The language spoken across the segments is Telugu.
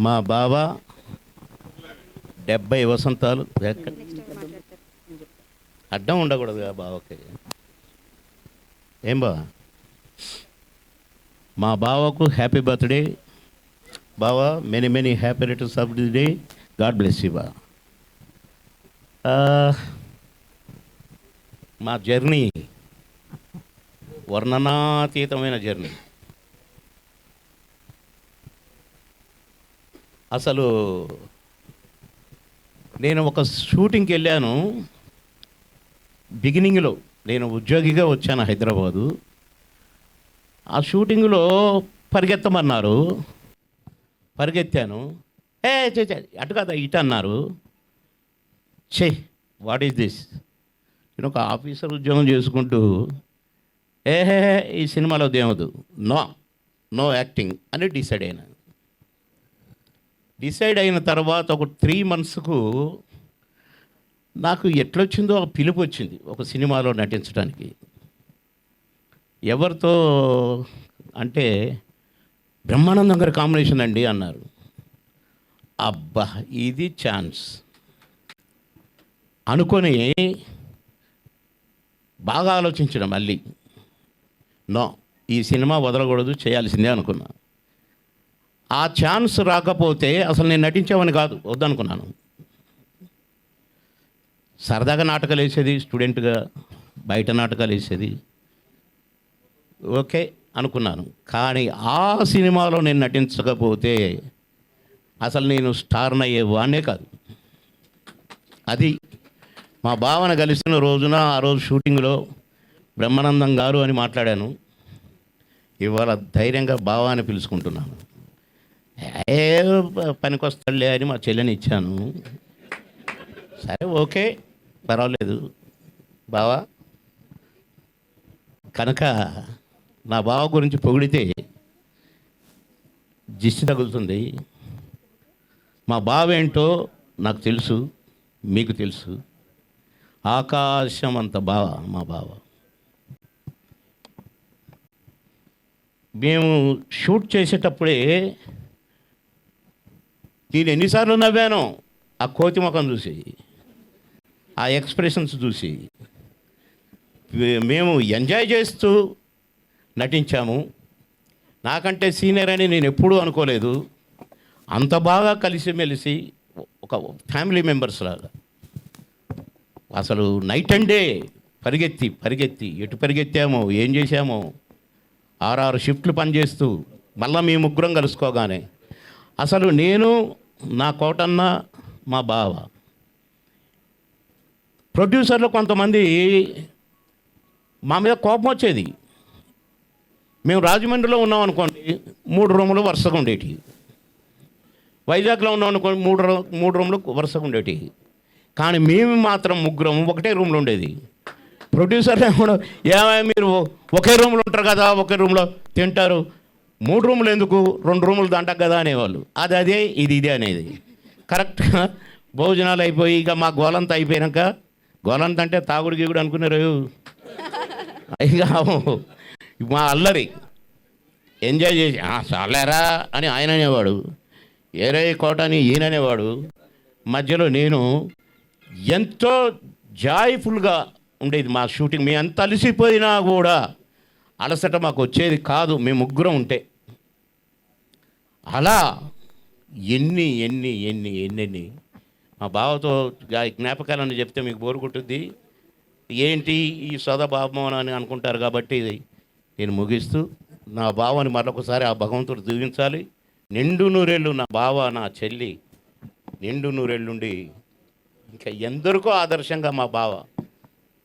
మా బావ 70 వసంతాలు అడ్డం ఉండకూడదుగా బావకి. ఏం బావ, మా బావకు హ్యాపీ బర్త్డే బావ. Many many happy returns of the day. God bless you బా. మా జర్నీ వర్ణనాతీతమైన జర్నీ. అసలు నేను ఒక షూటింగ్కి వెళ్ళాను. బిగినింగ్లో నేను ఉద్యోగిగా వచ్చాను హైదరాబాదు. ఆ షూటింగ్లో పరిగెత్తమన్నారు, పరిగెత్తాను. అటు కదా ఇటు అన్నారు. What is this? నేను ఒక ఆఫీసర్ ఉద్యోగం చేసుకుంటూ ఈ సినిమాలో దేవదు, నో యాక్టింగ్ అని డిసైడ్ అయిన తర్వాత ఒక 3 monthsకు నాకు ఎట్లొచ్చిందో ఒక పిలుపు వచ్చింది ఒక సినిమాలో నటించడానికి. ఎవరితో అంటే బ్రహ్మానందం గారి కాంబినేషన్ అండి అన్నారు. అబ్బా ఇది ఛాన్స్ అనుకొని బాగా ఆలోచించడం. మళ్ళీ ఈ సినిమా వదలకూడదు, చేయాల్సిందే అనుకున్నా. ఆ ఛాన్స్ రాకపోతే అసలు నేను నటించామని కాదు, వద్దనుకున్నాను. సరదాగా నాటకాలు వేసేది, స్టూడెంట్గా బయట నాటకాలు వేసేది, ఓకే అనుకున్నాను. కానీ ఆ సినిమాలో నేను నటించకపోతే అసలు నేను స్టార్ని అయ్యేవాడినే కాదు. అది మా భావన కలిసిన రోజున, ఆ రోజు షూటింగ్లో బ్రహ్మానందం గారు అని మాట్లాడాను. ఇవాళ ధైర్యంగా బావ అని పిలుచుకుంటున్నాను. పనికొస్తాడులే అని మా చెల్లెని ఇచ్చాను. సరే ఓకే పర్వాలేదు బావా. కనుక నా బావ గురించి పొగిడితే దిష్టి తగులుతుంది. మా బావ ఏంటో నాకు తెలుసు, మీకు తెలుసు. ఆకాశం అంత బావ మా బావ. మేము షూట్ చేసేటప్పుడే నేను ఎన్నిసార్లు నవ్వానో ఆ కోతి ముఖం చూసి, ఆ ఎక్స్ప్రెషన్స్ చూసి. మేము ఎంజాయ్ చేస్తూ నటించాము. నాకంటే సీనియర్ అని నేను ఎప్పుడూ అనుకోలేదు. అంత బాగా కలిసిమెలిసి ఒక ఫ్యామిలీ మెంబర్స్ లాగా. అసలు నైట్ అండ్ డే పరిగెత్తి ఎటు పరిగెత్తామో, ఏం చేశామో. 6 షిఫ్ట్లు పనిచేస్తూ మళ్ళీ మీ ముగ్గురం కలుసుకోగానే అసలు నేను, నా కోటన్న, మా బావ. ప్రొడ్యూసర్లు కొంతమంది మా మీద కోపం వచ్చేది. మేము రాజమండ్రిలో ఉన్నాం అనుకోండి, 3 రూములు వరుసగా ఉండేవి. వైజాగ్లో ఉన్నాం అనుకోండి, 3 రూములు వరుసగా ఉండేవి. కానీ మేము మాత్రం ముగ్గురం ఒకటే రూమ్లో ఉండేది. ప్రొడ్యూసర్లు కూడా ఏమైనా మీరు ఒకే రూమ్లో ఉంటారు కదా, ఒకే రూమ్లో తింటారు, 3 రూములు ఎందుకు, 2 రూములు దంటకు కదా అనేవాళ్ళు. అదే ఇది అనేది. కరెక్ట్గా భోజనాలు అయిపోయి ఇక మా గోలంతా అయిపోయాక, గోలంత అంటే తాగుడు గీగుడు అనుకున్నారు. ఇక మా అల్లరి ఎంజాయ్ చేసి చాలేరా అని ఆయన అనేవాడు, ఏరే కోట అని ఈయన అనేవాడు. మధ్యలో నేను ఎంతో జాయ్ఫుల్గా ఉండేది మా షూటింగ్. మేము ఎంత అలసిపోయినా కూడా అలసట మాకు వచ్చేది కాదు, మేము ముగ్గురం ఉంటే. అలా ఎన్ని మా బావతో జ్ఞాపకాలను చెప్తే మీకు బోరు కొట్టుద్ది. ఏంటి ఈ సోదబాబం అని అనుకుంటారు. కాబట్టి నేను ముగిస్తూ నా బావని మరొకసారి ఆ భగవంతుడు దీవించాలి. నిండు నూరేళ్ళు నా బావ, నా చెల్లి నిండు నూరేళ్ళుండి ఇంకా ఎందరికో ఆదర్శంగా మా బావ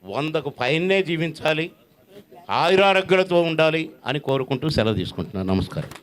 100కు పైనే జీవించాలి, ఆయురారోగ్యాలతో ఉండాలి అని కోరుకుంటూ సెలవు తీసుకుంటున్నాను. నమస్కారం.